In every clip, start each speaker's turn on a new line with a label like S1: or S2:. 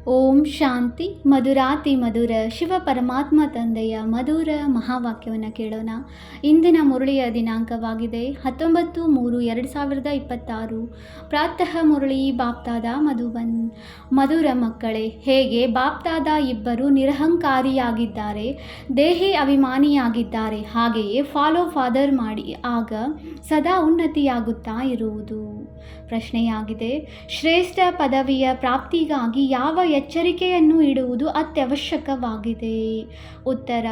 S1: ಓಂ ಶಾಂತಿ. ಮಧುರಾತಿ ಮಧುರ ಶಿವ ಪರಮಾತ್ಮ ತಂದೆಯ ಮಧುರ ಮಹಾವಾಕ್ಯವನ್ನು ಕೇಳೋಣ. ಇಂದಿನ ಮುರಳಿಯ ದಿನಾಂಕವಾಗಿದೆ 19/3/2026. ಪ್ರಾತಃ ಮುರಳಿ ಬಾಪ್ತಾದ ಮಧುಬನ್. ಮಧುರ ಮಕ್ಕಳೇ, ಹೇಗೆ ಬಾಪ್ತಾದ ಇಬ್ಬರು ನಿರಹಂಕಾರಿಯಾಗಿದ್ದಾರೆ, ದೇಹಿ ಅಭಿಮಾನಿಯಾಗಿದ್ದಾರೆ, ಹಾಗೆಯೇ ಫಾಲೋ ಫಾದರ್ ಮಾಡಿ ಆಗ ಸದಾ ಉನ್ನತಿಯಾಗುತ್ತಾ ಇರುವುದು. ಪ್ರಶ್ನೆಯಾಗಿದೆ, ಶ್ರೇಷ್ಠ ಪದವಿಯ ಪ್ರಾಪ್ತಿಗಾಗಿ ಯಾವ ಎಚ್ಚರಿಕೆಯನ್ನು ಇಡುವುದು ಅತ್ಯವಶ್ಯಕವಾಗಿದೆ? ಉತ್ತರ,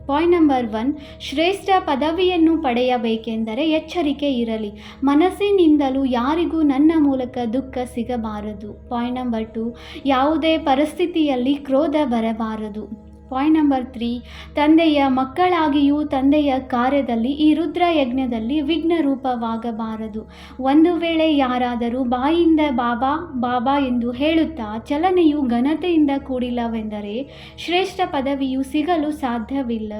S1: ಪಾಯಿಂಟ್ ನಂಬರ್ 1, ಶ್ರೇಷ್ಠ ಪದವಿಯನ್ನು ಪಡೆಯಬೇಕೆಂದರೆ ಎಚ್ಚರಿಕೆ ಇರಲಿ. ಮನಸ್ಸಿನಿಂದಲೂ ಯಾರಿಗೂ ನನ್ನ ಮೂಲಕ ದುಃಖ ಸಿಗಬಾರದು. ಪಾಯಿಂಟ್ ನಂಬರ್ 2, ಯಾವುದೇ ಪರಿಸ್ಥಿತಿಯಲ್ಲಿ ಕ್ರೋಧ ಬರಬಾರದು. ಪಾಯಿಂಟ್ ನಂಬರ್ 3, ತಂದೆಯ ಮಕ್ಕಳಾಗಿಯೂ ತಂದೆಯ ಕಾರ್ಯದಲ್ಲಿ ಈ ರುದ್ರ ಯಜ್ಞದಲ್ಲಿ ವಿಘ್ನ ರೂಪವಾಗಬಾರದು. ಒಂದು ವೇಳೆ ಯಾರಾದರೂ ಬಾಯಿಂದ ಬಾಬಾ ಬಾಬಾ ಎಂದು ಹೇಳುತ್ತಾ ಚಲನೆಯು ಘನತೆಯಿಂದ ಕೂಡಿಲ್ಲವೆಂದರೆ ಶ್ರೇಷ್ಠ ಪದವಿಯು ಸಿಗಲು ಸಾಧ್ಯವಿಲ್ಲ.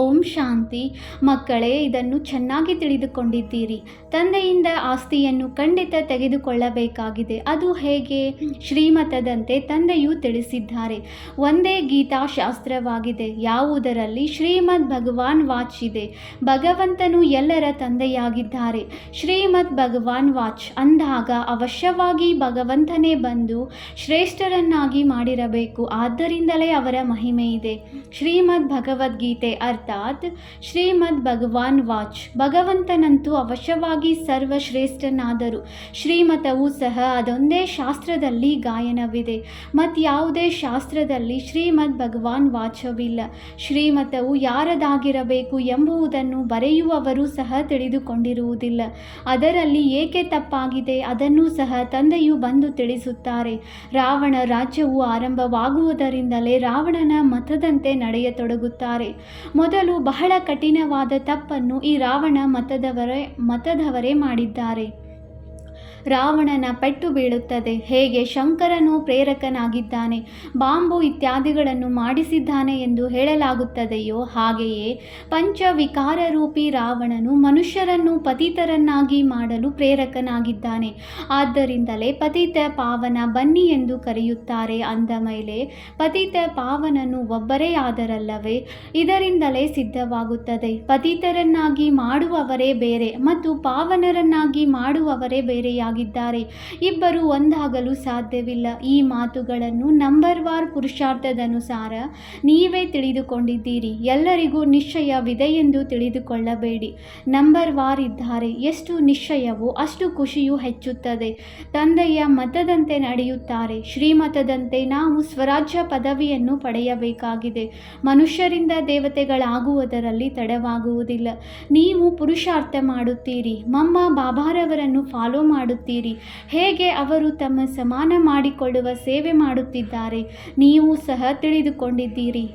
S1: ಓಂ ಶಾಂತಿ. ಮಕ್ಕಳೇ, ಇದನ್ನು ಚೆನ್ನಾಗಿ ತಿಳಿದುಕೊಂಡಿದ್ದೀರಿ. ತಂದೆಯಿಂದ ಆಸ್ತಿಯನ್ನು ಖಂಡಿತ ತೆಗೆದುಕೊಳ್ಳಬೇಕಾಗಿದೆ. ಅದು ಹೇಗೆ? ಶ್ರೀಮತದಂತೆ ತಂದೆಯು ತಿಳಿಸಿದ್ದಾರೆ. ಒಂದೇ ಗೀತಾಶಾಸ್ತ್ರವಾಗಿದೆ, ಯಾವುದರಲ್ಲಿ ಶ್ರೀಮದ್ ಭಗವಾನ್ ವಾಚ್ ಇದೆ. ಭಗವಂತನು ಎಲ್ಲರ ತಂದೆಯಾಗಿದ್ದಾರೆ. ಶ್ರೀಮದ್ ಭಗವಾನ್ ವಾಚ್ ಅಂದಾಗ ಅವಶ್ಯವಾಗಿ ಭಗವಂತನೇ ಬಂದು ಶ್ರೇಷ್ಠರನ್ನಾಗಿ ಮಾಡಿರಬೇಕು. ಆದ್ದರಿಂದಲೇ ಅವರ ಮಹಿಮೆ ಇದೆ. ಶ್ರೀಮದ್ ಭಗವದ್ಗೀತೆ ಅರ್ಥಾತ್ ಶ್ರೀಮದ್ ಭಗವಾನ್ ವಾಚ್. ಭಗವಂತನಂತೂ ಅವಶ್ಯವಾಗಿ ಸರ್ವಶ್ರೇಷ್ಠನಾದರು. ಶ್ರೀಮತವೂ ಸಹ ಅದೊಂದೇ ಶಾಸ್ತ್ರದಲ್ಲಿ ಗಾಯನವಿದೆ. ಮತ್ಯಾವುದೇ ಶಾಸ್ತ್ರದಲ್ಲಿ ಶ್ರೀಮದ್ ಭಗವಾನ್ ವಾಚವಿಲ್ಲ. ಶ್ರೀಮತವು ಯಾರದಾಗಿರಬೇಕು ಎಂಬುದನ್ನು ಬರೆಯುವವರು ಸಹ ತಿಳಿದುಕೊಂಡಿರುವುದಿಲ್ಲ. ಅದರಲ್ಲಿ ಏಕೆ ತಪ್ಪಾಗಿದೆ ಅದನ್ನು ಸಹ ತಂದೆಯು ಬಂದು ತಿಳಿಸುತ್ತಾರೆ. ರಾವಣ ರಾಜ್ಯವು ಆರಂಭವಾಗುವುದರಿಂದಲೇ ರಾವಣನ ಮತದಂತೆ ನಡೆಯತೊಡಗುತ್ತಾರೆ. ಮೊದಲು ಬಹಳ ಕಠಿಣವಾದ ತಪ್ಪನ್ನು ಈ ರಾವಣ ಮತದವರೇ ಮಾಡಿದ್ದಾರೆ. ರಾವಣನ ಪೆಟ್ಟು ಬೀಳುತ್ತದೆ. ಹೇಗೆ ಶಂಕರನು ಪ್ರೇರಕನಾಗಿದ್ದಾನೆ, ಬಾಂಬು ಇತ್ಯಾದಿಗಳನ್ನು ಮಾಡಿಸಿದ್ದಾನೆ ಎಂದು ಹೇಳಲಾಗುತ್ತದೆಯೋ ಹಾಗೆಯೇ ಪಂಚವಿಕಾರರೂಪಿ ರಾವಣನು ಮನುಷ್ಯರನ್ನು ಪತಿತರನ್ನಾಗಿ ಮಾಡಲು ಪ್ರೇರಕನಾಗಿದ್ದಾನೆ. ಆದ್ದರಿಂದಲೇ ಪತಿತ ಪಾವನ ಬನ್ನಿ ಎಂದು ಕರೆಯುತ್ತಾರೆ. ಅಂದ ಮೇಲೆ ಪತಿತ ಪಾವನನು ಒಬ್ಬರೇ ಆದರಲ್ಲವೇ? ಇದರಿಂದಲೇ ಸಿದ್ಧವಾಗುತ್ತದೆ. ಪತಿತರನ್ನಾಗಿ ಮಾಡುವವರೇ ಬೇರೆ ಮತ್ತು ಪಾವನರನ್ನಾಗಿ ಮಾಡುವವರೇ ಬೇರೆಯಾಗಿದ್ದಾರೆ. ಇಬ್ಬರು ಒಂದಾಗಲು ಸಾಧ್ಯವಿಲ್ಲ. ಈ ಮಾತುಗಳನ್ನು ನಂಬರ್ ವಾರ್ ಪುರುಷಾರ್ಥದನುಸಾರ ನೀವೇ ತಿಳಿದುಕೊಂಡಿದ್ದೀರಿ. ಎಲ್ಲರಿಗೂ ನಿಶ್ಚಯವಿದೆ ಎಂದು ತಿಳಿದುಕೊಳ್ಳಬೇಡಿ. ನಂಬರ್ ವಾರ್ ಇದ್ದಾರೆ. ಎಷ್ಟು ನಿಶ್ಚಯವೋ ಅಷ್ಟು ಖುಷಿಯೂ ಹೆಚ್ಚುತ್ತದೆ. ತಂದೆಯ ಮತದಂತೆ ನಡೆಯುತ್ತಾರೆ. ಶ್ರೀಮತದಂತೆ ನಾವು ಸ್ವರಾಜ್ಯ ಪದವಿಯನ್ನು ಪಡೆಯಬೇಕಾಗಿದೆ. ಮನುಷ್ಯರಿಂದ ದೇವತೆಗಳಾಗುವುದರಲ್ಲಿ ತಡವಾಗುವುದಿಲ್ಲ. ನೀವು ಪುರುಷಾರ್ಥ ಮಾಡುತ್ತೀರಿ. ಮಮ್ಮ ಬಾಬಾರವರನ್ನು ಫಾಲೋ ಮಾಡುತ್ತೀರಿ. ಹೇಗೆ ಅವರು ತಮ್ಮ ಸಮಾನ ಮಾಡಿಕೊಳ್ಳುವ ಸೇವೆ ಮಾಡುತ್ತಿದ್ದಾರೆ ನೀವು ಸಹ ತಿಳಿದುಕೊಂಡಿದ್ದೀರಿ.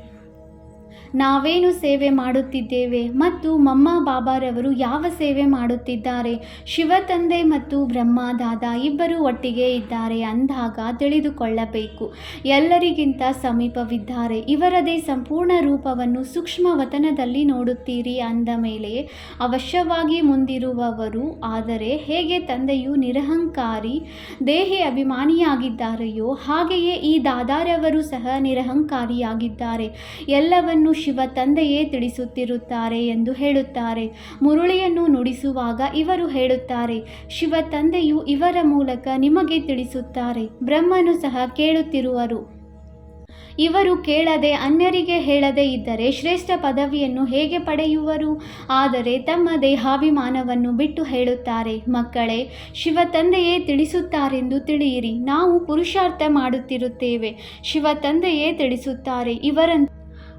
S1: ನಾವೇನು ಸೇವೆ ಮಾಡುತ್ತಿದ್ದೇವೆ ಮತ್ತು ಮಮ್ಮ ಬಾಬಾರವರು ಯಾವ ಸೇವೆ ಮಾಡುತ್ತಿದ್ದಾರೆ. ಶಿವ ತಂದೆ ಮತ್ತು ಬ್ರಹ್ಮ ದಾದಾ ಇಬ್ಬರು ಒಟ್ಟಿಗೆ ಇದ್ದಾರೆ ಅಂದಾಗ ತಿಳಿದುಕೊಳ್ಳಬೇಕು. ಎಲ್ಲರಿಗಿಂತ ಸಮೀಪವಿದ್ದಾರೆ. ಇವರದೇ ಸಂಪೂರ್ಣ ರೂಪವನ್ನು ಸೂಕ್ಷ್ಮ ವತನದಲ್ಲಿ ನೋಡುತ್ತೀರಿ. ಅಂದ ಮೇಲೆ ಅವಶ್ಯವಾಗಿ ಮುಂದಿರುವವರು. ಆದರೆ ಹೇಗೆ ತಂದೆಯು ನಿರಹಂಕಾರಿ ದೇಹಿ ಅಭಿಮಾನಿಯಾಗಿದ್ದಾರೆಯೋ ಹಾಗೆಯೇ ಈ ದಾದಾರವರು ಸಹ ನಿರಹಂಕಾರಿಯಾಗಿದ್ದಾರೆ. ಎಲ್ಲವನ್ನು ಶಿವ ತಂದೆಯೇ ತಿಳಿಸುತ್ತಿರುತ್ತಾರೆ ಎಂದು ಹೇಳುತ್ತಾರೆ. ಮುರುಳಿಯನ್ನು ನುಡಿಸುವಾಗ ಇವರು ಹೇಳುತ್ತಾರೆ, ಶಿವ ತಂದೆಯು ಇವರ ಮೂಲಕ ನಿಮಗೆ ತಿಳಿಸುತ್ತಾರೆ. ಬ್ರಹ್ಮನು ಸಹ ಕೇಳುತ್ತಿರುವರು. ಇವರು ಕೇಳದೆ ಅನ್ಯರಿಗೆ ಹೇಳದೇ ಇದ್ದರೆ ಶ್ರೇಷ್ಠ ಪದವಿಯನ್ನು ಹೇಗೆ ಪಡೆಯುವರು? ಆದರೆ ತಮ್ಮ ದೇಹಾಭಿಮಾನವನ್ನು ಬಿಟ್ಟು ಹೇಳುತ್ತಾರೆ, ಮಕ್ಕಳೇ, ಶಿವ ತಂದೆಯೇ ತಿಳಿಸುತ್ತಾರೆಂದು ತಿಳಿಯಿರಿ. ನಾವು ಪುರುಷಾರ್ಥ ಮಾಡುತ್ತಿರುತ್ತೇವೆ. ಶಿವ ತಂದೆಯೇ ತಿಳಿಸುತ್ತಾರೆ. ಇವರಂತೆ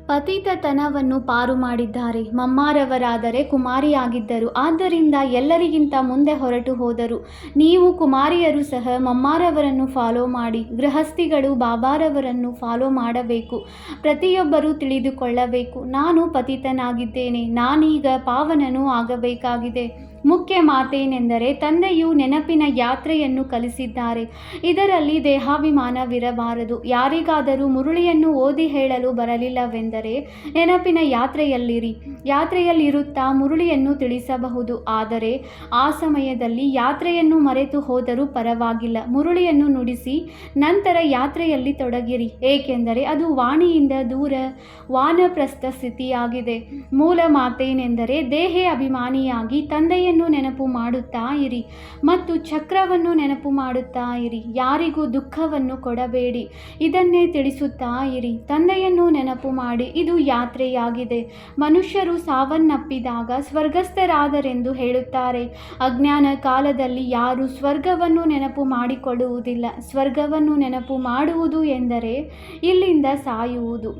S1: ಪತಿತತನವನ್ನು ಪಾರು ಮಾಡಿದ್ದಾರೆ. ಮಮ್ಮಾರವರಾದರೆ ಕುಮಾರಿಯಾಗಿದ್ದರು. ಆದ್ದರಿಂದ ಎಲ್ಲರಿಗಿಂತ ಮುಂದೆ ಹೊರಟು ಹೋದರು. ನೀವು ಕುಮಾರಿಯರು ಸಹ ಮಮ್ಮಾರವರನ್ನು ಫಾಲೋ ಮಾಡಿ. ಗೃಹಸ್ಥಿಗಳು ಬಾಬಾರವರನ್ನು ಫಾಲೋ ಮಾಡಬೇಕು. ಪ್ರತಿಯೊಬ್ಬರೂ ತಿಳಿದುಕೊಳ್ಳಬೇಕು, ನಾನು ಪತಿತನಾಗಿದ್ದೇನೆ, ನಾನೀಗ ಪಾವನನೂ ಆಗಬೇಕಾಗಿದೆ. ಮುಖ್ಯ ಮಾತೇನೆಂದರೆ ತಂದೆಯು ನೆನಪಿನ ಯಾತ್ರೆಯನ್ನು ಕಲಿಸಿದ್ದಾರೆ. ಇದರಲ್ಲಿ ದೇಹಾಭಿಮಾನವಿರಬಾರದು. ಯಾರಿಗಾದರೂ ಮುರುಳಿಯನ್ನು ಓದಿ ಹೇಳಲು ಬರಲಿಲ್ಲವೆಂದರೆ ನೆನಪಿನ ಯಾತ್ರೆಯಲ್ಲಿರಿ. ಯಾತ್ರೆಯಲ್ಲಿರುತ್ತಾ ಮುರುಳಿಯನ್ನು ತಿಳಿಸಬಹುದು. ಆದರೆ ಆ ಸಮಯದಲ್ಲಿ ಯಾತ್ರೆಯನ್ನು ಮರೆತು ಹೋದರೂ ಪರವಾಗಿಲ್ಲ. ಮುರುಳಿಯನ್ನು ನುಡಿಸಿ ನಂತರ ಯಾತ್ರೆಯಲ್ಲಿ ತೊಡಗಿರಿ. ಏಕೆಂದರೆ ಅದು ವಾಣಿಯಿಂದ ದೂರ ವಾನಪ್ರಸ್ಥ ಸ್ಥಿತಿಯಾಗಿದೆ. ಮೂಲ ಮಾತೇನೆಂದರೆ ದೇಹೇ ಅಭಿಮಾನಿಯಾಗಿ ತಂದೆಯನ್ನು ನೆನಪು ಮಾಡುತ್ತಾ ಇರಿ ಮತ್ತು ಚಕ್ರವನ್ನು ನೆನಪು ಮಾಡುತ್ತಾ ಇರಿ. ಯಾರಿಗೂ ದುಃಖವನ್ನು ಕೊಡಬೇಡಿ. ಇದನ್ನೇ ತಿಳಿಸುತ್ತಾ ಇರಿ. ತಂದೆಯನ್ನು ನೆನಪು ಮಾಡಿ. ಇದು ಯಾತ್ರೆಯಾಗಿದೆ. ಮನುಷ್ಯರು ಸಾವನ್ನಪ್ಪಿದಾಗ ಸ್ವರ್ಗಸ್ಥರಾದರೆಂದು ಹೇಳುತ್ತಾರೆ. ಅಜ್ಞಾನ ಕಾಲದಲ್ಲಿ ಯಾರೂ ಸ್ವರ್ಗವನ್ನು ನೆನಪು ಮಾಡಿಕೊಳ್ಳುವುದಿಲ್ಲ. ಸ್ವರ್ಗವನ್ನು ನೆನಪು ಮಾಡುವುದು ಎಂದರೆ ಇಲ್ಲಿಂದ ಸಾಯುವುದು.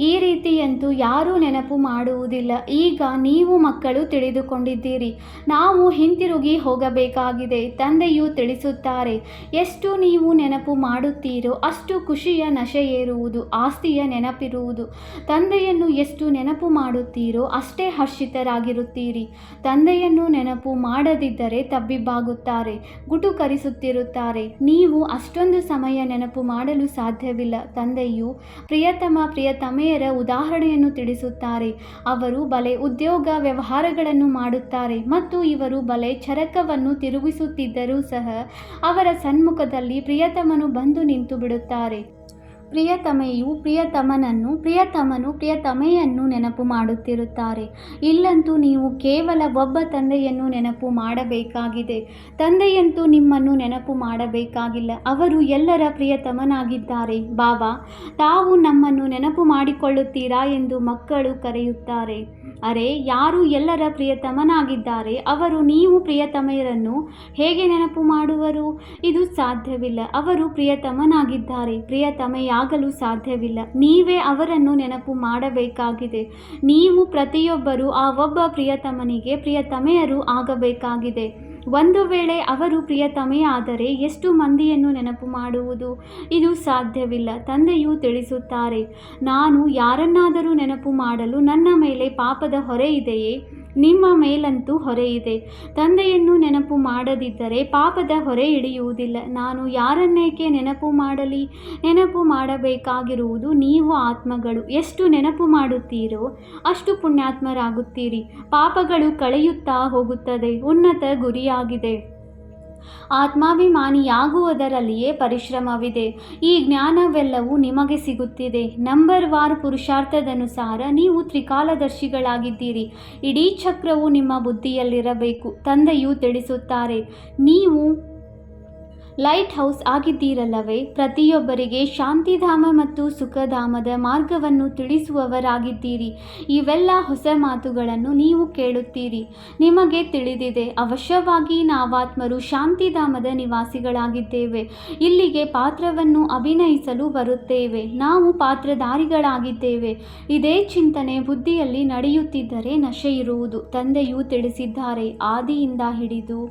S1: ಈ ರೀತಿಯಂತೂ ಯಾರೂ ನೆನಪು ಮಾಡುವುದಿಲ್ಲ. ಈಗ ನೀವು ಮಕ್ಕಳು ತಿಳಿದುಕೊಂಡಿದ್ದೀರಿ. ನಾವು ಹಿಂತಿರುಗಿ ಹೋಗಬೇಕಾಗಿದೆ. ತಂದೆಯು ತಿಳಿಸುತ್ತಾರೆ, ಎಷ್ಟು ನೀವು ನೆನಪು ಮಾಡುತ್ತೀರೋ ಅಷ್ಟು ಖುಷಿಯ ನಶೆ ಏರುವುದು, ಆಸ್ತಿಯ ನೆನಪಿರುವುದು. ತಂದೆಯನ್ನು ಎಷ್ಟು ನೆನಪು ಮಾಡುತ್ತೀರೋ ಅಷ್ಟೇ ಹರ್ಷಿತರಾಗಿರುತ್ತೀರಿ. ತಂದೆಯನ್ನು ನೆನಪು ಮಾಡದಿದ್ದರೆ ತಬ್ಬಿಬ್ಬಾಗುತ್ತಾರೆ, ಗುಟುಕರಿಸುತ್ತಿರುತ್ತಾರೆ. ನೀವು ಅಷ್ಟೊಂದು ಸಮಯ ನೆನಪು ಮಾಡಲು ಸಾಧ್ಯವಿಲ್ಲ. ತಂದೆಯು ಪ್ರಿಯತಮೆಯರ ಉದಾಹರಣೆಯನ್ನು ತಿಳಿಸುತ್ತಾರೆ. ಅವರು ಬಲೆ ಉದ್ಯೋಗ ವ್ಯವಹಾರಗಳನ್ನು ಮಾಡುತ್ತಾರೆ ಮತ್ತು ಇವರು ಬಲೆ ಚರಕವನ್ನು ತಿರುಗಿಸುತ್ತಿದ್ದರೂ ಸಹ ಅವರ ಸನ್ಮುಖದಲ್ಲಿ ಪ್ರಿಯತಮನು ಬಂದು ನಿಂತು ಬಿಡುತ್ತಾರೆ. ಪ್ರಿಯತಮೆಯು ಪ್ರಿಯತಮನನ್ನು, ಪ್ರಿಯತಮನು ಪ್ರಿಯತಮೆಯನ್ನು ನೆನಪು ಮಾಡುತ್ತಿರುತ್ತಾರೆ. ಇಲ್ಲಂತೂ ನೀವು ಕೇವಲ ಒಬ್ಬ ತಂದೆಯನ್ನು ನೆನಪು ಮಾಡಬೇಕಾಗಿದೆ. ತಂದೆಯಂತೂ ನಿಮ್ಮನ್ನು ನೆನಪು ಮಾಡಬೇಕಾಗಿಲ್ಲ. ಅವರು ಎಲ್ಲರ ಪ್ರಿಯತಮನಾಗಿದ್ದಾರೆ. ಬಾಬಾ ತಾವು ನಮ್ಮನ್ನು ನೆನಪು ಮಾಡಿಕೊಳ್ಳುತ್ತೀರಾ ಎಂದು ಮಕ್ಕಳು ಕರೆಯುತ್ತಾರೆ. ಅರೆ, ಯಾರು ಎಲ್ಲರ ಪ್ರಿಯತಮನಾಗಿದ್ದಾರೆ ಅವರು ನೀವು ಪ್ರಿಯತಮೆಯರನ್ನು ಹೇಗೆ ನೆನಪು ಮಾಡುವರು? ಇದು ಸಾಧ್ಯವಿಲ್ಲ. ಅವರು ಪ್ರಿಯತಮನಾಗಿದ್ದಾರೆ, ಪ್ರಿಯತಮೆಯಾಗಲು ಸಾಧ್ಯವಿಲ್ಲ. ನೀವೇ ಅವರನ್ನು ನೆನಪು ಮಾಡಬೇಕಾಗಿದೆ. ನೀವು ಪ್ರತಿಯೊಬ್ಬರೂ ಆ ಒಬ್ಬ ಪ್ರಿಯತಮನಿಗೆ ಪ್ರಿಯತಮೆಯರು ಆಗಬೇಕಾಗಿದೆ. ಒಂದು ವೇಳೆ ಅವರು ಪ್ರಿಯತಮೆಯಾದರೆ ಎಷ್ಟು ಮಂದಿಯನ್ನು ನೆನಪು ಮಾಡುವುದು? ಇದು ಸಾಧ್ಯವಿಲ್ಲ. ತಂದೆಯು ತಿಳಿಸುತ್ತಾರೆ, ನಾನು ಯಾರನ್ನಾದರೂ ನೆನಪು ಮಾಡಲು ನನ್ನ ಮೇಲೆ ಪಾಪದ ಹೊರೆ ಇದೆಯೇ? ನಿಮ್ಮ ಮೇಲಂತೂ ಹೊರೆ ಇದೆ. ತಂದೆಯನ್ನು ನೆನಪು ಮಾಡದಿದ್ದರೆ ಪಾಪದ ಹೊರೆ ಇಳಿಯುವುದಿಲ್ಲ. ನಾನು ಯಾರನ್ನೇಕೆ ನೆನಪು ಮಾಡಲಿ? ನೆನಪು ಮಾಡಬೇಕಾಗಿರುವುದು ನೀವು ಆತ್ಮಗಳು. ಎಷ್ಟು ನೆನಪು ಮಾಡುತ್ತೀರೋ ಅಷ್ಟು ಪುಣ್ಯಾತ್ಮರಾಗುತ್ತೀರಿ. ಪಾಪಗಳು ಕಳೆಯುತ್ತಾ ಹೋಗುತ್ತದೆ. ಉನ್ನತ ಗುರಿಯಾಗಿದೆ. ಆತ್ಮಾಭಿಮಾನಿಯಾಗುವುದರಲ್ಲಿಯೇ ಪರಿಶ್ರಮವಿದೆ. ಈ ಜ್ಞಾನವೆಲ್ಲವೂ ನಿಮಗೆ ಸಿಗುತ್ತಿದೆ. ನಂಬರ್ ವಾರ್ ಪುರುಷಾರ್ಥದನುಸಾರ ನೀವು ತ್ರಿಕಾಲದರ್ಶಿಗಳಾಗಿದ್ದೀರಿ. ಇಡೀ ಚಕ್ರವು ನಿಮ್ಮ ಬುದ್ಧಿಯಲ್ಲಿರಬೇಕು. ತಂದೆಯು ತಿಳಿಸುತ್ತಾರೆ, ನೀವು ಲೈಟ್ ಹೌಸ್ ಆಗಿದ್ದೀರಲ್ಲವೇ? ಪ್ರತಿಯೊಬ್ಬರಿಗೆ ಶಾಂತಿಧಾಮ ಮತ್ತು ಸುಖಧಾಮದ ಮಾರ್ಗವನ್ನು ತಿಳಿಸುವವರಾಗಿದ್ದೀರಿ. ಇವೆಲ್ಲ ಹೊಸ ಮಾತುಗಳನ್ನು ನೀವು ಕೇಳುತ್ತೀರಿ. ನಿಮಗೆ ತಿಳಿದಿದೆ, ಅವಶ್ಯವಾಗಿ ನಾವಾತ್ಮರು ಶಾಂತಿಧಾಮದ ನಿವಾಸಿಗಳಾಗಿದ್ದೇವೆ. ಇಲ್ಲಿಗೆ ಪಾತ್ರವನ್ನು ಅಭಿನಯಿಸಲು ಬರುತ್ತೇವೆ. ನಾವು ಪಾತ್ರಧಾರಿಗಳಾಗಿದ್ದೇವೆ. ಇದೇ ಚಿಂತನೆ ಬುದ್ಧಿಯಲ್ಲಿ ನಡೆಯುತ್ತಿದ್ದರೆ ನಶೆ ಇರುವುದು. ತಂದೆಯು ತಿಳಿಸಿದ್ದಾರೆ, ಆದಿಯಿಂದ ಹಿಡಿದು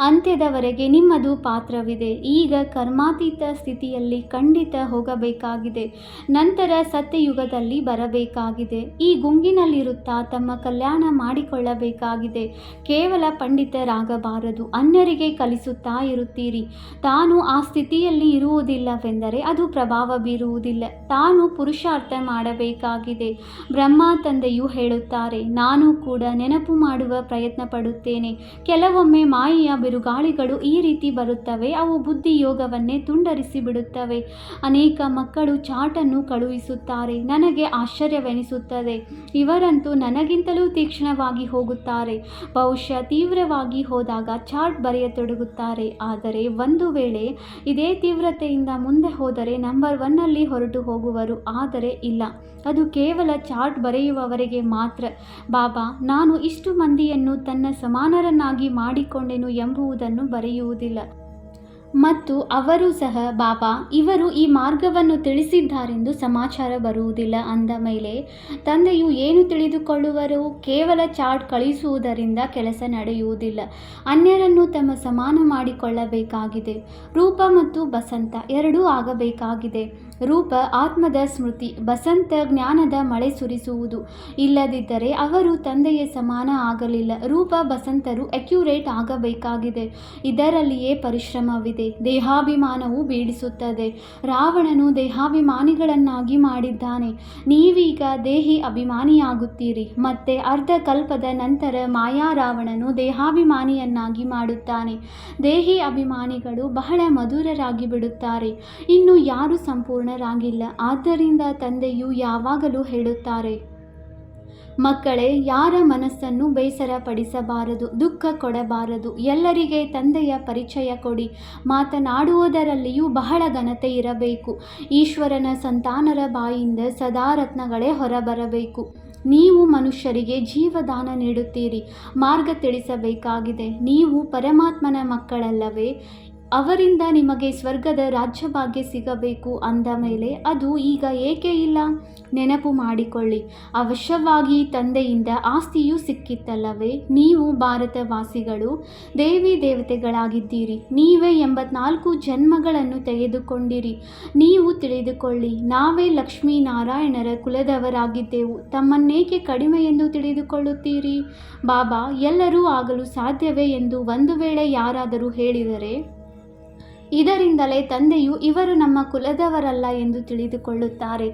S1: ಅಂತ್ಯದವರೆಗೆ ನಿಮ್ಮದು ಪಾತ್ರವಿದೆ. ಈಗ ಕರ್ಮಾತೀತ ಸ್ಥಿತಿಯಲ್ಲಿ ಖಂಡಿತ ಹೋಗಬೇಕಾಗಿದೆ. ನಂತರ ಸತ್ಯಯುಗದಲ್ಲಿ ಬರಬೇಕಾಗಿದೆ. ಈ ಗುಂಗಿನಲ್ಲಿರುತ್ತಾ ತಮ್ಮ ಕಲ್ಯಾಣ ಮಾಡಿಕೊಳ್ಳಬೇಕಾಗಿದೆ. ಕೇವಲ ಪಂಡಿತರಾಗಬಾರದು. ಅನ್ಯರಿಗೆ ಕಲಿಸುತ್ತಾ ಇರುತ್ತೀರಿ. ತಾನು ಆ ಸ್ಥಿತಿಯಲ್ಲಿ ಇರುವುದಿಲ್ಲವೆಂದರೆ ಅದು ಪ್ರಭಾವ ಬೀರುವುದಿಲ್ಲ. ತಾನು ಪುರುಷಾರ್ಥ ಮಾಡಬೇಕಾಗಿದೆ. ಬ್ರಹ್ಮ ತಂದೆಯು ಹೇಳುತ್ತಾರೆ, ನಾನು ಕೂಡ ನೆನಪು ಮಾಡುವ ಪ್ರಯತ್ನ ಪಡುತ್ತೇನೆ. ಕೆಲವೊಮ್ಮೆ ಮಾಯೆಯ ಬಿರುಗಾಳಿಗಳು ಈ ರೀತಿ ಬರುತ್ತವೆ. ಅವು ಬುದ್ಧಿ ಯೋಗವನ್ನೇ ತುಂಡರಿಸಿ ಬಿಡುತ್ತವೆ. ಅನೇಕ ಮಕ್ಕಳು ಚಾಟನ್ನು ಕಳುಹಿಸುತ್ತಾರೆ. ನನಗೆ ಆಶ್ಚರ್ಯವೆನಿಸುತ್ತದೆ. ಇವರಂತೂ ನನಗಿಂತಲೂ ತೀಕ್ಷ್ಣವಾಗಿ ಹೋಗುತ್ತಾರೆ. ಬಹುಶಃ ತೀವ್ರವಾಗಿ ಹೋದಾಗ ಚಾರ್ಟ್ ಬರೆಯತೊಡಗುತ್ತಾರೆ. ಆದರೆ ಒಂದು ವೇಳೆ ಇದೇ ತೀವ್ರತೆಯಿಂದ ಮುಂದೆ ಹೋದರೆ ನಂಬರ್ 1ನಲ್ಲಿ ಹೊರಟು ಹೋಗುವರು. ಆದರೆ ಇಲ್ಲ, ಅದು ಕೇವಲ ಚಾರ್ಟ್ ಬರೆಯುವವರೆಗೆ ಮಾತ್ರ. ಬಾಬಾ ನಾನು ಇಷ್ಟು ಮಂದಿಯನ್ನು ತನ್ನ ಸಮಾನರನ್ನಾಗಿ ಮಾಡಿಕೊಂಡೆನು ಎಂಬುದನ್ನು ಬರೆಯುವುದಿಲ್ಲ. ಮತ್ತು ಅವರು ಸಹ ಬಾಬಾ ಇವರು ಈ ಮಾರ್ಗವನ್ನು ತಿಳಿಸಿದ್ದಾರೆಂದು ಸಮಾಚಾರ ಬರುವುದಿಲ್ಲ ಅಂದ ಮೇಲೆ ತಂದೆಯು ಏನು ತಿಳಿದುಕೊಳ್ಳುವರು? ಕೇವಲ ಚಾರ್ಟ್ ಕಳಿಸುವುದರಿಂದ ಕೆಲಸ ನಡೆಯುವುದಿಲ್ಲ. ಅನ್ಯರನ್ನು ತಮ್ಮ ಸಮಾನ ಮಾಡಿಕೊಳ್ಳಬೇಕಾಗಿದೆ. ರೂಪ ಮತ್ತು ಬಸಂತ ಎರಡೂ ಆಗಬೇಕಾಗಿದೆ. ರೂಪ ಆತ್ಮದ ಸ್ಮೃತಿ, ಬಸಂತ ಜ್ಞಾನದ ಮಳೆ ಸುರಿಸುವುದು. ಇಲ್ಲದಿದ್ದರೆ ಅವರು ತಂದೆಯ ಸಮಾನ ಆಗಲಿಲ್ಲ. ರೂಪ ಬಸಂತರು ಅಕ್ಯುರೇಟ್ ಆಗಬೇಕಾಗಿದೆ. ಇದರಲ್ಲಿಯೇ ಪರಿಶ್ರಮವಿದೆ. ದೇಹಾಭಿಮಾನವು ಬೀಳಿಸುತ್ತದೆ. ರಾವಣನು ದೇಹಾಭಿಮಾನಿಗಳನ್ನಾಗಿ ಮಾಡಿದ್ದಾನೆ. ನೀವೀಗ ದೇಹಿ ಅಭಿಮಾನಿಯಾಗುತ್ತೀರಿ. ಮತ್ತೆ ಅರ್ಧ ಕಲ್ಪದ ನಂತರ ಮಾಯಾ ರಾವಣನು ದೇಹಾಭಿಮಾನಿಯನ್ನಾಗಿ ಮಾಡುತ್ತಾನೆ. ದೇಹಿ ಅಭಿಮಾನಿಗಳು ಬಹಳ ಮಧುರರಾಗಿ ಬಿಡುತ್ತಾರೆ. ಇನ್ನು ಯಾರು ಸಂಪೂರ್ಣರಾಗಿಲ್ಲ. ಆದ್ದರಿಂದ ತಂದೆಯು ಯಾವಾಗಲೂ ಹೇಳುತ್ತಾರೆ, ಮಕ್ಕಳೇ, ಯಾರ ಮನಸ್ಸನ್ನು ಬೇಸರಪಡಿಸಬಾರದು, ದುಃಖ ಕೊಡಬಾರದು. ಎಲ್ಲರಿಗೆ ತಂದೆಯ ಪರಿಚಯ ಕೊಡಿ. ಮಾತನಾಡುವುದರಲ್ಲಿಯೂ ಬಹಳ ಘನತೆ ಇರಬೇಕು. ಈಶ್ವರನ ಸಂತಾನರ ಬಾಯಿಂದ ಸದಾ ರತ್ನಗಳೇ ಹೊರಬರಬೇಕು. ನೀವು ಮನುಷ್ಯರಿಗೆ ಜೀವದಾನ ನೀಡುತ್ತೀರಿ. ಮಾರ್ಗ ತಿಳಿಸಬೇಕಾಗಿದೆ. ನೀವು ಪರಮಾತ್ಮನ ಮಕ್ಕಳಲ್ಲವೇ? ಅವರಿಂದ ನಿಮಗೆ ಸ್ವರ್ಗದ ರಾಜ್ಯಭಾಗ್ಯ ಸಿಗಬೇಕು ಅಂದ ಮೇಲೆ ಅದು ಈಗ ಏಕೆ ಇಲ್ಲ? ನೆನಪು ಮಾಡಿಕೊಳ್ಳಿ. ಅವಶ್ಯವಾಗಿ ತಂದೆಯಿಂದ ಆಸ್ತಿಯೂ ಸಿಕ್ಕಿತ್ತಲ್ಲವೇ? ನೀವು ಭಾರತವಾಸಿಗಳು ದೇವಿ ದೇವತೆಗಳಾಗಿದ್ದೀರಿ. ನೀವೇ 84 ಜನ್ಮಗಳನ್ನು ತೆಗೆದುಕೊಂಡಿರಿ. ನೀವು ತಿಳಿದುಕೊಳ್ಳಿ, ನಾವೇ ಲಕ್ಷ್ಮೀನಾರಾಯಣರ ಕುಲದವರಾಗಿದ್ದೆವು. ತಮ್ಮನ್ನೇಕೆ ಕಡಿಮೆ ಎಂದು ತಿಳಿದುಕೊಳ್ಳುತ್ತೀರಿ? ಬಾಬಾ ಎಲ್ಲರೂ ಆಗಲು ಸಾಧ್ಯವೇ ಎಂದು ಒಂದು ವೇಳೆ ಯಾರಾದರೂ ಹೇಳಿದರೆ, ಇದರಿಂದಲೇ ತಂದೆಯು ಇವರು ನಮ್ಮ ಕುಲದವರಲ್ಲ ಎಂದು ತಿಳಿದುಕೊಳ್ಳುತ್ತಾರೆ.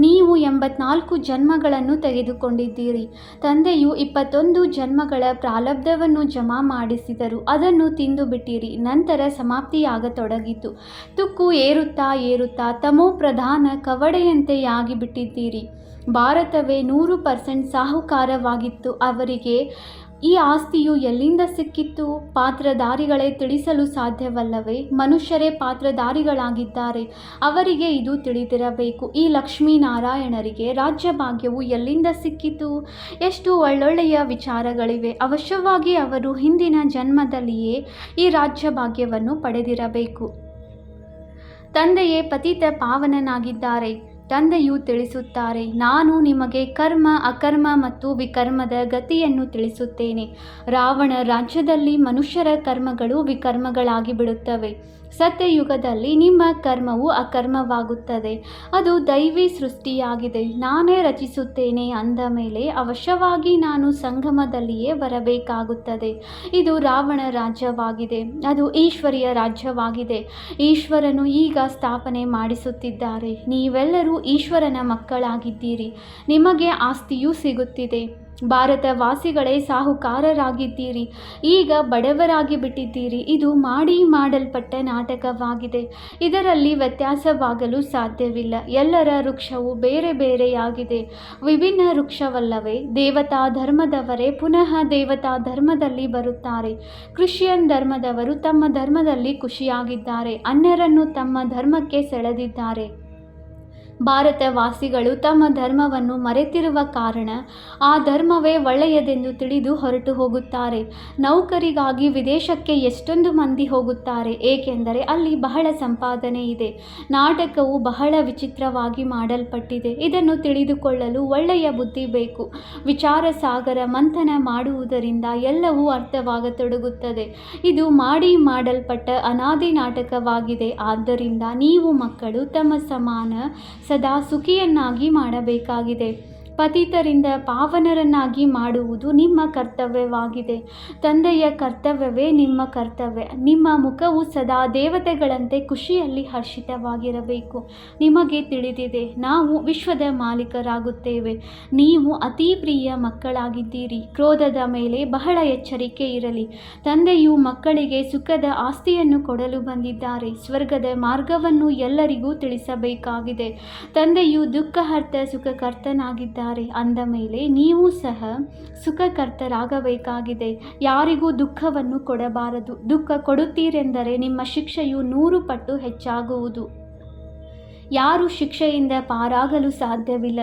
S1: ನೀವು 84 ಜನ್ಮಗಳನ್ನು ತೆಗೆದುಕೊಂಡಿದ್ದೀರಿ. ತಂದೆಯು 21 ಜನ್ಮಗಳ ಪ್ರಾರಬ್ಧವನ್ನು ಜಮಾ ಮಾಡಿಸಿದರು. ಅದನ್ನು ತಿಂದು ಬಿಟ್ಟಿರಿ. ನಂತರ ಸಮಾಪ್ತಿಯಾಗತೊಡಗಿತು. ತುಕ್ಕು ಏರುತ್ತಾ ಏರುತ್ತಾ ತಮೋ ಪ್ರಧಾನ ಕವಡೆಯಂತೆ ಆಗಿಬಿಟ್ಟಿದ್ದೀರಿ. ಭಾರತವೇ 100% ಸಾಹುಕಾರವಾಗಿತ್ತು. ಅವರಿಗೆ ಈ ಆಸ್ತಿಯು ಎಲ್ಲಿಂದ ಸಿಕ್ಕಿತ್ತು? ಪಾತ್ರಧಾರಿಗಳೇ ತಿಳಿಸಲು ಸಾಧ್ಯವಲ್ಲವೇ? ಮನುಷ್ಯರೇ ಪಾತ್ರಧಾರಿಗಳಾಗಿದ್ದಾರೆ. ಅವರಿಗೆ ಇದು ತಿಳಿದಿರಬೇಕು. ಈ ಲಕ್ಷ್ಮೀನಾರಾಯಣರಿಗೆ ರಾಜ್ಯಭಾಗ್ಯವು ಎಲ್ಲಿಂದ ಸಿಕ್ಕಿತು? ಎಷ್ಟು ಒಳ್ಳೊಳ್ಳೆಯ ವಿಚಾರಗಳಿವೆ. ಅವಶ್ಯವಾಗಿ ಅವರು ಹಿಂದಿನ ಜನ್ಮದಲ್ಲಿಯೇ ಈ ರಾಜ್ಯಭಾಗ್ಯವನ್ನು ಪಡೆದಿರಬೇಕು. ತಂದೆಯೇ ಪತಿತ ಪಾವನನಾಗಿದ್ದಾರೆ. ತಂದೆಯು ತಿಳಿಸುತ್ತಾರೆ, ನಾನು ನಿಮಗೆ ಕರ್ಮ, ಅಕರ್ಮ ಮತ್ತು ವಿಕರ್ಮದ ಗತಿಯನ್ನು ತಿಳಿಸುತ್ತೇನೆ. ರಾವಣ ರಾಜ್ಯದಲ್ಲಿ ಮನುಷ್ಯರ ಕರ್ಮಗಳು ವಿಕರ್ಮಗಳಾಗಿ ಬಿಡುತ್ತವೆ. ಸತ್ಯಯುಗದಲ್ಲಿ ನಿಮ್ಮ ಕರ್ಮವು ಅಕರ್ಮವಾಗುತ್ತದೆ. ಅದು ದೈವಿ ಸೃಷ್ಟಿಯಾಗಿದೆ. ನಾನೇ ರಚಿಸುತ್ತೇನೆ ಅಂದ ಮೇಲೆ ಅವಶ್ಯವಾಗಿ ನಾನು ಸಂಗಮದಲ್ಲಿಯೇ ಬರಬೇಕಾಗುತ್ತದೆ. ಇದು ರಾವಣ ರಾಜ್ಯವಾಗಿದೆ. ಅದು ಈಶ್ವರಿಯ ರಾಜ್ಯವಾಗಿದೆ. ಈಶ್ವರನು ಈಗ ಸ್ಥಾಪನೆ ಮಾಡಿಸುತ್ತಿದ್ದಾರೆ. ನೀವೆಲ್ಲರೂ ಈಶ್ವರನ ಮಕ್ಕಳಾಗಿದ್ದೀರಿ. ನಿಮಗೆ ಆಸ್ತಿಯೂ ಸಿಗುತ್ತಿದೆ. ಭಾರತವಾಸಿಗಳೇ ಸಾಹುಕಾರರಾಗಿದ್ದೀರಿ. ಈಗ ಬಡವರಾಗಿ ಬಿಟ್ಟಿದ್ದೀರಿ. ಇದು ಮಾಡಲ್ಪಟ್ಟ ನಾಟಕವಾಗಿದೆ. ಇದರಲ್ಲಿ ವ್ಯತ್ಯಾಸವಾಗಲು ಸಾಧ್ಯವಿಲ್ಲ. ಎಲ್ಲರ ವೃಕ್ಷವು ಬೇರೆ ಬೇರೆಯಾಗಿದೆ. ವಿಭಿನ್ನ ವೃಕ್ಷವಲ್ಲವೇ? ದೇವತಾ ಧರ್ಮದವರೇ ಪುನಃ ದೇವತಾ ಧರ್ಮದಲ್ಲಿ ಬರುತ್ತಾರೆ. ಕ್ರಿಶ್ಚಿಯನ್ ಧರ್ಮದವರು ತಮ್ಮ ಧರ್ಮದಲ್ಲಿ ಖುಷಿಯಾಗಿದ್ದಾರೆ. ಅನ್ಯರನ್ನು ತಮ್ಮ ಧರ್ಮಕ್ಕೆ ಸೆಳೆದಿದ್ದಾರೆ. ಭಾರತವಾಸಿಗಳು ತಮ್ಮ ಧರ್ಮವನ್ನು ಮರೆತಿರುವ ಕಾರಣ ಆ ಧರ್ಮವೇ ಒಳ್ಳೆಯದೆಂದು ತಿಳಿದು ಹೊರಟು ಹೋಗುತ್ತಾರೆ. ನೌಕರಿಗಾಗಿ ವಿದೇಶಕ್ಕೆ ಎಷ್ಟೊಂದು ಮಂದಿ ಹೋಗುತ್ತಾರೆ, ಏಕೆಂದರೆ ಅಲ್ಲಿ ಬಹಳ ಸಂಪಾದನೆ ಇದೆ. ನಾಟಕವು ಬಹಳ ವಿಚಿತ್ರವಾಗಿ ಮಾಡಲ್ಪಟ್ಟಿದೆ. ಇದನ್ನು ತಿಳಿದುಕೊಳ್ಳಲು ಒಳ್ಳೆಯ ಬುದ್ಧಿ ಬೇಕು. ವಿಚಾರ ಸಾಗರ ಮಂಥನ ಮಾಡುವುದರಿಂದ ಎಲ್ಲವೂ ಅರ್ಥವಾಗತೊಡಗುತ್ತದೆ. ಇದು ಮಾಡಲ್ಪಟ್ಟ ಅನಾದಿ ನಾಟಕವಾಗಿದೆ. ಆದ್ದರಿಂದ ನೀವು ಮಕ್ಕಳು ತಮ್ಮ ಸಮಾನ ಸದಾ ಸುಖಿಯನ್ನಾಗಿ ಮಾಡಬೇಕಾಗಿದೆ. ಪತಿತರಿಂದ ಪಾವನರನ್ನಾಗಿ ಮಾಡುವುದು ನಿಮ್ಮ ಕರ್ತವ್ಯವಾಗಿದೆ. ತಂದೆಯ ಕರ್ತವ್ಯವೇ ನಿಮ್ಮ ಕರ್ತವ್ಯ. ನಿಮ್ಮ ಮುಖವು ಸದಾ ದೇವತೆಗಳಂತೆ ಖುಷಿಯಲ್ಲಿ ಹರ್ಷಿತವಾಗಿರಬೇಕು. ನಿಮಗೆ ತಿಳಿದಿದೆ, ನಾವು ವಿಶ್ವದ ಮಾಲೀಕರಾಗುತ್ತೇವೆ. ನೀವು ಅತಿ ಪ್ರಿಯ ಮಕ್ಕಳಾಗಿದ್ದೀರಿ. ಕ್ರೋಧದ ಮೇಲೆ ಬಹಳ ಎಚ್ಚರಿಕೆ ಇರಲಿ. ತಂದೆಯು ಮಕ್ಕಳಿಗೆ ಸುಖದ ಆಸ್ತಿಯನ್ನು ಕೊಡಲು ಬಂದಿದ್ದಾರೆ. ಸ್ವರ್ಗದ ಮಾರ್ಗವನ್ನು ಎಲ್ಲರಿಗೂ ತಿಳಿಸಬೇಕಾಗಿದೆ. ತಂದೆಯು ದುಃಖಹರ್ತ ಸುಖಕರ್ತನಾಗಿದ್ದಾರೆ. ಅಂದ ಮೇಲೆ ನೀವು ಸಹ ಸುಖಕರ್ತರಾಗಬೇಕಾಗಿದೆ. ಯಾರಿಗೂ ದುಃಖವನ್ನು ಕೊಡಬಾರದು. ದುಃಖ ಕೊಡುತ್ತೀರೆಂದರೆ ನಿಮ್ಮ ಶಿಕ್ಷೆಯು 100 ಪಟ್ಟು ಹೆಚ್ಚಾಗುವುದು. ಯಾರು ಶಿಕ್ಷೆಯಿಂದ ಪಾರಾಗಲು ಸಾಧ್ಯವಿಲ್ಲ.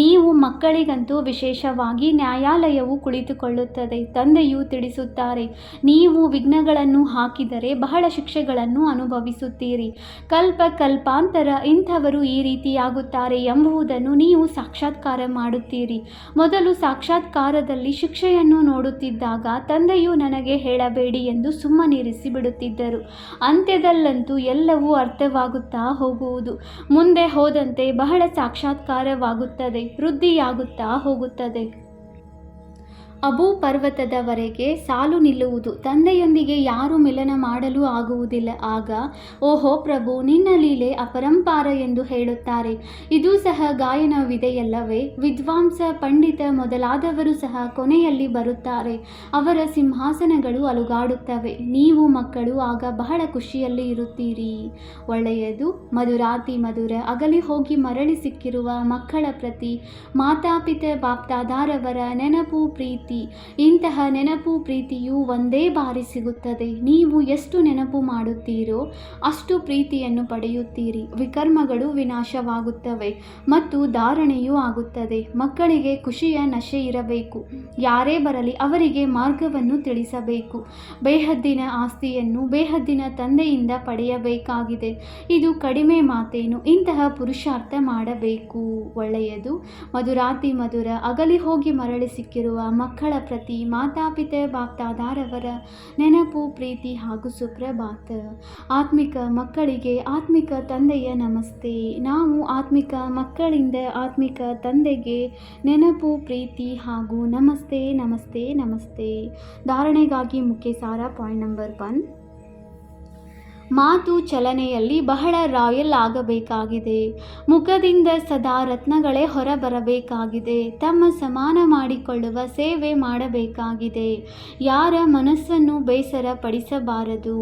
S1: ನೀವು ಮಕ್ಕಳಿಗಂತೂ ವಿಶೇಷವಾಗಿ ನ್ಯಾಯಾಲಯವು ಕುಳಿತುಕೊಳ್ಳುತ್ತದೆ. ತಂದೆಯು ತಿಳಿಸುತ್ತಾರೆ, ನೀವು ವಿಘ್ನಗಳನ್ನು ಹಾಕಿದರೆ ಬಹಳ ಶಿಕ್ಷೆಗಳನ್ನು ಅನುಭವಿಸುತ್ತೀರಿ. ಕಲ್ಪಾಂತರ ಇಂಥವರು ಈ ರೀತಿಯಾಗುತ್ತಾರೆ ಎಂಬುದನ್ನು ನೀವು ಸಾಕ್ಷಾತ್ಕಾರ ಮಾಡುತ್ತೀರಿ. ಮೊದಲು ಸಾಕ್ಷಾತ್ಕಾರದಲ್ಲಿ ಶಿಕ್ಷೆಯನ್ನು ನೋಡುತ್ತಿದ್ದಾಗ ತಂದೆಯು ನನಗೆ ಹೇಳಬೇಡಿ ಎಂದು ಸುಮ್ಮನಿರಿಸಿ ಬಿಡುತ್ತಿದ್ದರು. ಅಂತ್ಯದಲ್ಲಂತೂ ಎಲ್ಲವೂ ಅರ್ಥವಾಗುತ್ತಾ ಹೋಗುವುದು. ಮುಂದೆ ಹೋದಂತೆ ಬಹಳ ಸಾಕ್ಷಾತ್ಕಾರವಾಗುತ್ತದೆ, ವೃದ್ಧಿಯಾಗುತ್ತಾ ಹೋಗುತ್ತದೆ. ಅಬೂ ಪರ್ವತದವರೆಗೆ ಸಾಲು ನಿಲ್ಲುವುದು. ತಂದೆಯೊಂದಿಗೆ ಯಾರೂ ಮಿಲನ ಮಾಡಲು ಆಗುವುದಿಲ್ಲ. ಆಗ ಓಹೋ ಪ್ರಭು, ನಿನ್ನ ಲೀಲೆ ಅಪರಂಪಾರ ಎಂದು ಹೇಳುತ್ತಾರೆ. ಇದೂ ಸಹ ಗಾಯನವಿದೆಯಲ್ಲವೇ? ವಿದ್ವಾಂಸ, ಪಂಡಿತ ಮೊದಲಾದವರು ಸಹ ಕೊನೆಯಲ್ಲಿ ಬರುತ್ತಾರೆ. ಅವರ ಸಿಂಹಾಸನಗಳು ಅಲುಗಾಡುತ್ತವೆ. ನೀವು ಮಕ್ಕಳು ಆಗ ಬಹಳ ಖುಷಿಯಲ್ಲಿ ಇರುತ್ತೀರಿ. ಒಳ್ಳೆಯದು. ಮಧುರಾತಿ ಮಧುರ ಅಗಲಿ ಹೋಗಿ ಮರಳಿ ಸಿಕ್ಕಿರುವ ಮಕ್ಕಳ ಪ್ರತಿ ಮಾತಾಪಿತ ಬಾಪ್ದಾದಾರವರ ನೆನಪು, ಪ್ರೀತಿ. ಇಂತಹ ನೆನಪು, ಪ್ರೀತಿಯು ಒಂದೇ ಬಾರಿ ಸಿಗುತ್ತದೆ. ನೀವು ಎಷ್ಟು ನೆನಪು ಮಾಡುತ್ತೀರೋ ಅಷ್ಟು ಪ್ರೀತಿಯನ್ನು ಪಡೆಯುತ್ತೀರಿ. ವಿಕರ್ಮಗಳು ವಿನಾಶವಾಗುತ್ತವೆ ಮತ್ತು ಧಾರಣೆಯೂ ಆಗುತ್ತದೆ. ಮಕ್ಕಳಿಗೆ ಖುಷಿಯ ನಶೆ ಇರಬೇಕು. ಯಾರೇ ಬರಲಿ ಅವರಿಗೆ ಮಾರ್ಗವನ್ನು ತಿಳಿಸಬೇಕು. ಬೇಹದ್ದಿನ ಆಸ್ತಿಯನ್ನು ಬೇಹದ್ದಿನ ತಂದೆಯಿಂದ ಪಡೆಯಬೇಕಾಗಿದೆ. ಇದು ಕಡಿಮೆ ಮಾತೇನು. ಇಂತಹ ಪುರುಷಾರ್ಥ ಮಾಡಬೇಕು. ಒಳ್ಳೆಯದು. ಮಧುರಾತಿ ಮಧುರ ಅಗಲಿ ಹೋಗಿ ಮರಳಿ ಸಿಕ್ಕಿರುವ ಮಕ್ಕಳ ಪ್ರತಿ ಮಾತಾಪಿತ ಬಾಪ್ದಾದಾರವರ ನೆನಪು, ಪ್ರೀತಿ ಹಾಗೂ ಸುಪ್ರಭಾತ. ಆತ್ಮಿಕ ಮಕ್ಕಳಿಗೆ ಆತ್ಮಿಕ ತಂದೆಯ ನಮಸ್ತೆ. ನಾವು ಆತ್ಮಿಕ ಮಕ್ಕಳಿಂದ ಆತ್ಮಿಕ ತಂದೆಗೆ ನೆನಪು, ಪ್ರೀತಿ ಹಾಗೂ ನಮಸ್ತೆ ನಮಸ್ತೆ ನಮಸ್ತೆ. ಧಾರಣೆಗಾಗಿ ಮುಖ್ಯ ಸಾರ. Point number 1. ಮಾತು ಚಲನೆಯಲ್ಲಿ ಬಹಳ ರಾಯಲ್ ಆಗಬೇಕಾಗಿದೆ. ಮುಖದಿಂದ ಸದಾ ರತ್ನಗಳೇ ಹೊರಬರಬೇಕಾಗಿದೆ. ತಮ್ಮ ಸಮಾನ ಮಾಡಿಕೊಳ್ಳುವ ಸೇವೆ ಮಾಡಬೇಕಾಗಿದೆ. ಯಾರ ಮನಸ್ಸನ್ನು ಬೇಸರ ಪಡಿಸಬಾರದು.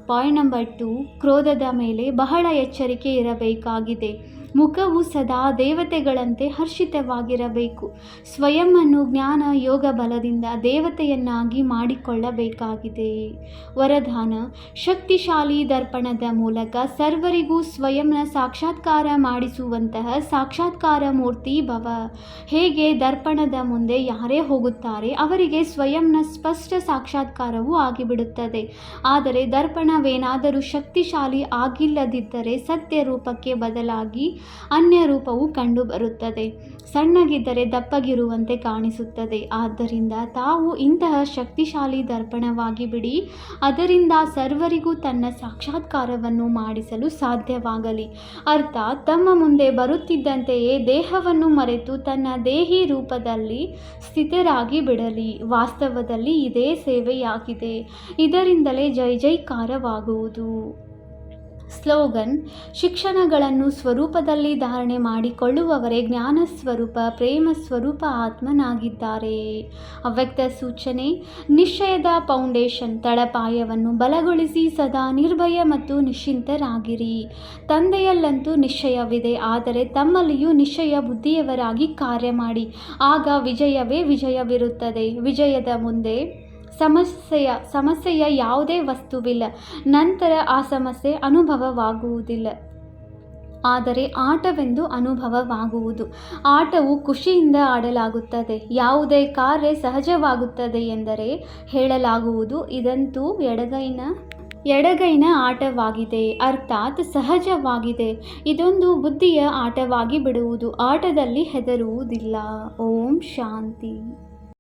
S1: Point number 2. ಕ್ರೋಧದ ಮೇಲೆ ಬಹಳ ಎಚ್ಚರಿಕೆ ಇರಬೇಕಾಗಿದೆ. ಮುಖವು ಸದಾ ದೇವತೆಗಳಂತೆ ಹರ್ಷಿತವಾಗಿರಬೇಕು. ಸ್ವಯಂವನ್ನು ಜ್ಞಾನ ಯೋಗ ಬಲದಿಂದ ದೇವತೆಯನ್ನಾಗಿ ಮಾಡಿಕೊಳ್ಳಬೇಕಾಗಿದೆ. ವರದಾನ: ಶಕ್ತಿಶಾಲಿ ದರ್ಪಣದ ಮೂಲಕ ಸರ್ವರಿಗೂ ಸ್ವಯಂನ ಸಾಕ್ಷಾತ್ಕಾರ ಮಾಡಿಸುವಂತಹ ಸಾಕ್ಷಾತ್ಕಾರ ಮೂರ್ತಿ ಭವ. ಹೇಗೆ ದರ್ಪಣದ ಮುಂದೆ ಯಾರೇ ಹೋಗುತ್ತಾರೆ ಅವರಿಗೆ ಸ್ವಯಂನ ಸ್ಪಷ್ಟ ಸಾಕ್ಷಾತ್ಕಾರವೂ ಆಗಿಬಿಡುತ್ತದೆ. ಆದರೆ ದರ್ಪಣವೇನಾದರೂ ಶಕ್ತಿಶಾಲಿ ಆಗಿಲ್ಲದಿದ್ದರೆ ಸತ್ಯ ರೂಪಕ್ಕೆ ಬದಲಾಗಿ ಅನ್ಯ ರೂಪವು ಕಂಡುಬರುತ್ತದೆ. ಸಣ್ಣಗಿದ್ದರೆ ದಪ್ಪಗಿರುವಂತೆ ಕಾಣಿಸುತ್ತದೆ. ಆದ್ದರಿಂದ ತಾವು ಇಂತಹ ಶಕ್ತಿಶಾಲಿ ದರ್ಪಣವಾಗಿ ಬಿಡಿ. ಅದರಿಂದ ಸರ್ವರಿಗೂ ತನ್ನ ಸಾಕ್ಷಾತ್ಕಾರವನ್ನು ಮಾಡಿಸಲು ಸಾಧ್ಯವಾಗಲಿ. ಅರ್ಥಾತ್ ತಮ್ಮ ಮುಂದೆ ಬರುತ್ತಿದ್ದಂತೆಯೇ ದೇಹವನ್ನು ಮರೆತು ತನ್ನ ದೇಹಿ ರೂಪದಲ್ಲಿ ಸ್ಥಿತರಾಗಿ ಬಿಡಲಿ. ವಾಸ್ತವದಲ್ಲಿ ಇದೇ ಸೇವೆಯಾಗಿದೆ. ಇದರಿಂದಲೇ ಜೈ ಜೈಕಾರವಾಗುವುದು. ಸ್ಲೋಗನ್: ಶಿಕ್ಷಣಗಳನ್ನು ಸ್ವರೂಪದಲ್ಲಿ ಧಾರಣೆ ಮಾಡಿಕೊಳ್ಳುವವರೇ ಜ್ಞಾನ ಸ್ವರೂಪ, ಪ್ರೇಮ ಸ್ವರೂಪ ಆತ್ಮನಾಗಿದ್ದಾರೆ. ಅವ್ಯಕ್ತ ಸೂಚನೆ: ನಿಶ್ಚಯದ ಫೌಂಡೇಶನ್ ತಳಪಾಯವನ್ನು ಬಲಗೊಳಿಸಿ ಸದಾ ನಿರ್ಭಯ ಮತ್ತು ನಿಶ್ಚಿಂತರಾಗಿರಿ. ತಂದೆಯಲ್ಲಂತೂ ನಿಶ್ಚಯವಿದೆ, ಆದರೆ ತಮ್ಮಲ್ಲಿಯೂ ನಿಶ್ಚಯ ಬುದ್ಧಿಯವರಾಗಿ ಕಾರ್ಯ ಮಾಡಿ. ಆಗ ವಿಜಯವೇ ವಿಜಯವಿರುತ್ತದೆ. ವಿಜಯದ ಮುಂದೆ ಸಮಸ್ಯೆಯ ಯಾವುದೇ ವಸ್ತುವಿಲ್ಲ. ನಂತರ ಆ ಸಮಸ್ಯೆ ಅನುಭವವಾಗುವುದಿಲ್ಲ, ಆದರೆ ಆಟವೆಂದು ಅನುಭವವಾಗುವುದು. ಆಟವು ಖುಷಿಯಿಂದ ಆಡಲಾಗುತ್ತದೆ. ಯಾವುದೇ ಕಾರ್ಯ ಸಹಜವಾಗುತ್ತದೆ ಎಂದರೆ ಹೇಳಲಾಗುವುದು, ಇದಂತೂ ಎಡಗೈನ ಆಟವಾಗಿದೆ, ಅರ್ಥಾತ್ ಸಹಜವಾಗಿದೆ. ಇದೊಂದು ಬುದ್ಧಿಯ ಆಟವಾಗಿ ಬಿಡುವುದು. ಆಟದಲ್ಲಿ ಹೆದರುವುದಿಲ್ಲ. ಓಂ ಶಾಂತಿ.